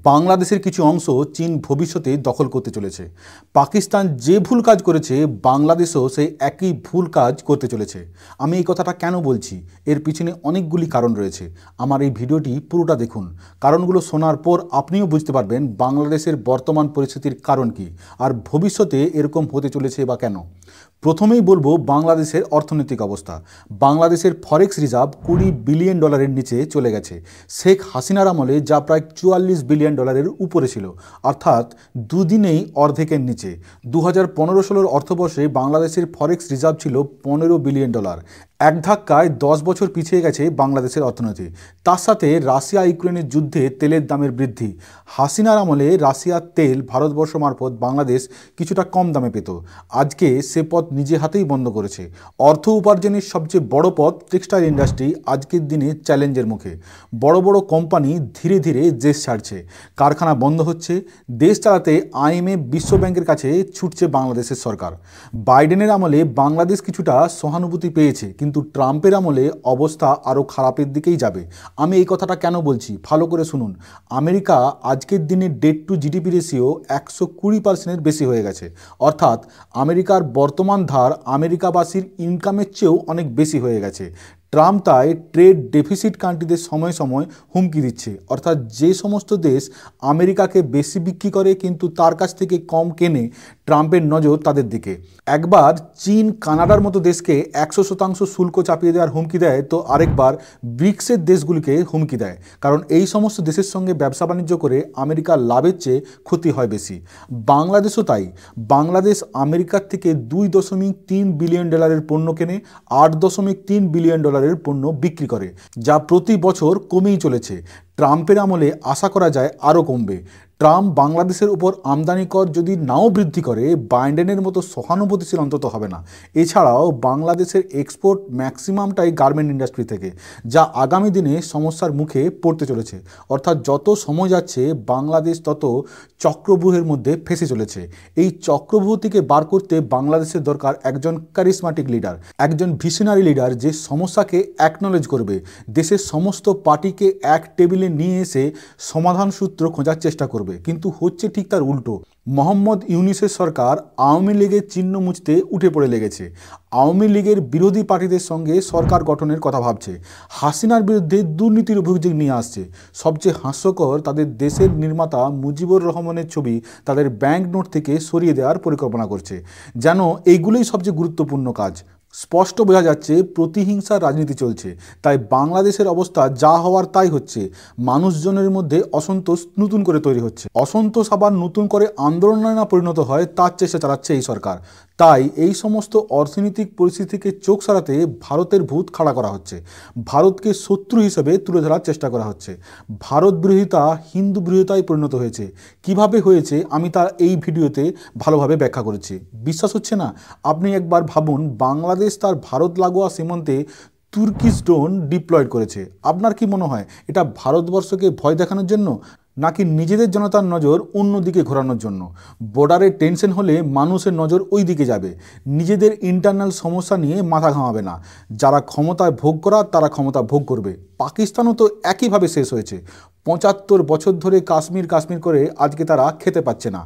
বাংলাদেশের কিছু অংশ চীন ভবিষ্যতে দখল করতে চলেছে। পাকিস্তান যে ভুল কাজ করেছে বাংলাদেশও সেই একই ভুল কাজ করতে চলেছে। আমি এই কথাটা কেন বলছি, এর পিছনে অনেকগুলি কারণ রয়েছে। আমার এই ভিডিওটি পুরোটা দেখুন। কারণগুলো শোনার পর আপনিও বুঝতে পারবেন বাংলাদেশের বর্তমান পরিস্থিতির কারণ কি, আর ভবিষ্যতে এরকম হতে চলেছে বা কেন। প্রথমেই বলবো বাংলাদেশের অর্থনৈতিক অবস্থা। বাংলাদেশের ফরেক্স রিজার্ভ $20 বিলিয়ন নিচে চলে গেছে। শেখ হাসিনার আমলে যা প্রায় $44 বিলিয়ন উপরে ছিল, অর্থাৎ দুদিনেই অর্ধেকের নিচে। 2015-16 অর্থবর্ষে বাংলাদেশের ফরেক্স রিজার্ভ ছিল $15 বিলিয়ন। এক ধাক্কায় 10 বছর পিছিয়ে গেছে বাংলাদেশের অর্থনীতি। তার সাথে রাশিয়া ইউক্রেনের যুদ্ধে তেলের দামের বৃদ্ধি। হাসিনার আমলে রাশিয়ার তেল ভারতবর্ষ মারফত বাংলাদেশ কিছুটা কম দামে পেত, আজকে সে পথ নিজে হাতেই বন্ধ করেছে। অর্থ উপার্জনের সবচেয়ে বড় পথ টেক্সটাইল ইন্ডাস্ট্রি আজকের দিনে চ্যালেঞ্জের মুখে। বড় বড় কোম্পানি ধীরে ধীরে দেশ ছাড়ছে, কারখানা বন্ধ হচ্ছে। দেশ চালাতে IMF বিশ্ব ব্যাংকের কাছে ছুটছে বাংলাদেশের সরকার। বাইডেনের আমলে বাংলাদেশ কিছুটা সহানুভূতি পেয়েছে, কিন্তু ট্রাম্পের আমলে অবস্থা আরও খারাপের দিকেই যাবে। আমি এই কথাটা কেন বলছি ভালো করে শুনুন। আমেরিকা আজকের দিনে ডেট টু জিডিপি রেশিও 120% বেশি হয়ে গেছে, অর্থাৎ আমেরিকার বর্তমান ধার আমেরিকাবাসীর ইনকামের চেয়েও অনেক বেশি হয়ে গেছে। ট্রাম্প তাই ট্রেড ডেফিসিট কান্ট্রিদের সময় সময় হুমকি দিচ্ছে, অর্থাৎ যে সমস্ত দেশ আমেরিকাকে বেশি বিক্রি করে কিন্তু তার কাছ থেকে কম কেনে, ট্রাম্পের নজর তাদের দিকে। একবার চীন কানাডার মতো দেশকে 100% শুল্ক চাপিয়ে দেওয়ার হুমকি দেয়, তো আরেকবার ব্রিক্সের দেশগুলিকে হুমকি দেয়, কারণ এই সমস্ত দেশের সঙ্গে ব্যবসা বাণিজ্য করে আমেরিকার লাভের চেয়ে ক্ষতি হয় বেশি। বাংলাদেশও তাই। বাংলাদেশ আমেরিকার থেকে $2.3 বিলিয়ন পণ্য কেনে, $8.3 বিলিয়ন পণ্য বিক্রি করে, যা প্রতি বছর কমেই চলেছে। ট্রাম্পের আমলে আশা করা যায় আরও কমবে। ট্রাম্প বাংলাদেশের উপর আমদানি কর যদি নাও বৃদ্ধি করে, বাইডেনের মতো সহানুভূতিশীল অন্তত হবে না। এছাড়াও বাংলাদেশের এক্সপোর্ট ম্যাক্সিমামটাই গার্মেন্ট ইন্ডাস্ট্রি থেকে, যা আগামী দিনে সমস্যার মুখে পড়তে চলেছে। অর্থাৎ যত সময় যাচ্ছে বাংলাদেশ তত চক্রব্যূহের মধ্যে ফেঁসে চলেছে। এই চক্রব্যূহ থেকে বার করতে বাংলাদেশের দরকার একজন কারিজমাটিক লিডার, একজন ভিশনারি লিডার, যে সমস্যাকে অ্যাকনলেজ করবে, দেশের সমস্ত পার্টিকে এক টেবিলে নিয়ে এসে সমাধান সূত্র খোঁজার চেষ্টা করবে। কিন্তু হচ্ছে ঠিক তার উল্টো। মোহাম্মদ ইউনূসের সরকার আওয়ামী লীগের চিহ্ন মুছতে উঠে পড়ে লেগেছে। আওয়ামী লীগের বিরোধী পার্টিদের সঙ্গে সরকার গঠনের কথা ভাবছে। হাসিনার বিরুদ্ধে দুর্নীতির অভিযোগ নিয়ে আসছে। সবচেয়ে হাস্যকর, তাদের দেশের নির্মাতা মুজিবুর রহমানের ছবি তাদের ব্যাংক নোট থেকে সরিয়ে দেওয়ার পরিকল্পনা করছে, যেন এইগুলোই সবচেয়ে গুরুত্বপূর্ণ কাজ। স্পষ্ট বোঝা যাচ্ছে প্রতিহিংসার রাজনীতি চলছে। তাই বাংলাদেশের অবস্থা যা হওয়ার তাই হচ্ছে। মানুষজনের মধ্যে অসন্তোষ নতুন করে তৈরি হচ্ছে। অসন্তোষ আবার নতুন করে আন্দোলনে না পরিণত হয় তার চেষ্টা চালাচ্ছে এই সরকার। তাই এই সমস্ত অর্থনৈতিক পরিস্থিতি থেকে চোখ সরাতে ভারতের ভূত খাড়া করা হচ্ছে। ভারতকে শত্রু হিসেবে তুলে ধরার চেষ্টা করা হচ্ছে। ভারত বিরোধিতা হিন্দু বিরোধিতায় পরিণত হয়েছে। কিভাবে হয়েছে আমি তা এই ভিডিওতে ভালোভাবে ব্যাখ্যা করেছি। বিশ্বাস হচ্ছে না? আপনি একবার ভাবুন, বাংলাদেশ তার ভারত লাগোয়া সীমান্তে তুর্কিশ ড্রোন ডিপ্লয়েড করেছে। আপনার কি মনে হয় এটা ভারতবর্ষকে ভয় দেখানোর জন্য, নাকি নিজেদের জনতার নজর অন্যদিকে ঘোরানোর জন্য? বর্ডারে টেনশন হলে মানুষের নজর ওই দিকে যাবে, নিজেদের ইন্টারনাল সমস্যা নিয়ে মাথা ঘামাবে না। যারা ক্ষমতায় ভোগ করার তারা ক্ষমতা ভোগ করবে। পাকিস্তানও তো একইভাবে শেষ হয়েছে। 75 বছর ধরে কাশ্মীর কাশ্মীর করে আজকে তারা খেতে পাচ্ছে না।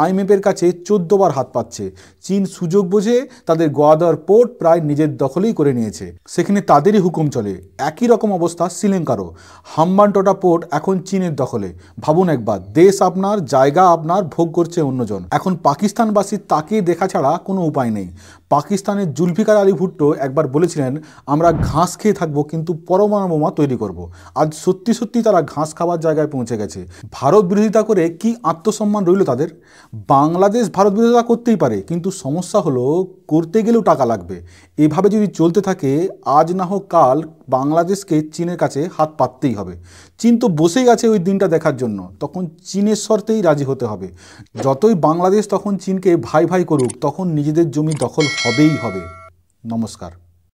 IMFের কাছে 14 বার হাত পাচ্ছে। চীন সুযোগ বুঝে তাদের গোয়াদার পোর্ট প্রায় নিজের দখলেই করে নিয়েছে, সেখানে তাদেরই হুকুম চলে। একই রকম অবস্থা শ্রীলঙ্কারও। হাম্বানটোটা পোর্ট এখন চীনের দখলে। ভাবুন একবার, দেশ আপনার, জায়গা আপনার, ভোগ করছে অন্যজন। এখন পাকিস্তানবাসীর তাকিয়ে দেখা ছাড়া কোনো উপায় নেই। পাকিস্তানের জুলফিকার আলী ভুট্টো একবার বলেছিলেন, আমরা ঘাস খেয়ে থাকবো কিন্তু পরমাণু বোমা তৈরি করব। আজ সত্যি সত্যি তারা ঘাস খাবার জায়গায় পৌঁছে গেছে। ভারত বিরোধিতা করে কি আত্মসম্মান রইল তাদের? বাংলাদেশ ভারত বিরোধিতা করতেই পারে, কিন্তু সমস্যা হলো করতে গেলেও টাকা লাগবে। এভাবে যদি চলতে থাকে, আজ না হোক কাল বাংলাদেশকে চীনের কাছে হাত পাততেই হবে। চীন তো বসেই আছে ওই দিনটা দেখার জন্য, তখন চীনের শর্তেই রাজি হতে হবে। যতই বাংলাদেশ তখন চীনকে ভাই ভাই করুক, তখন নিজেদের জমি দখল হবেই হবে। নমস্কার।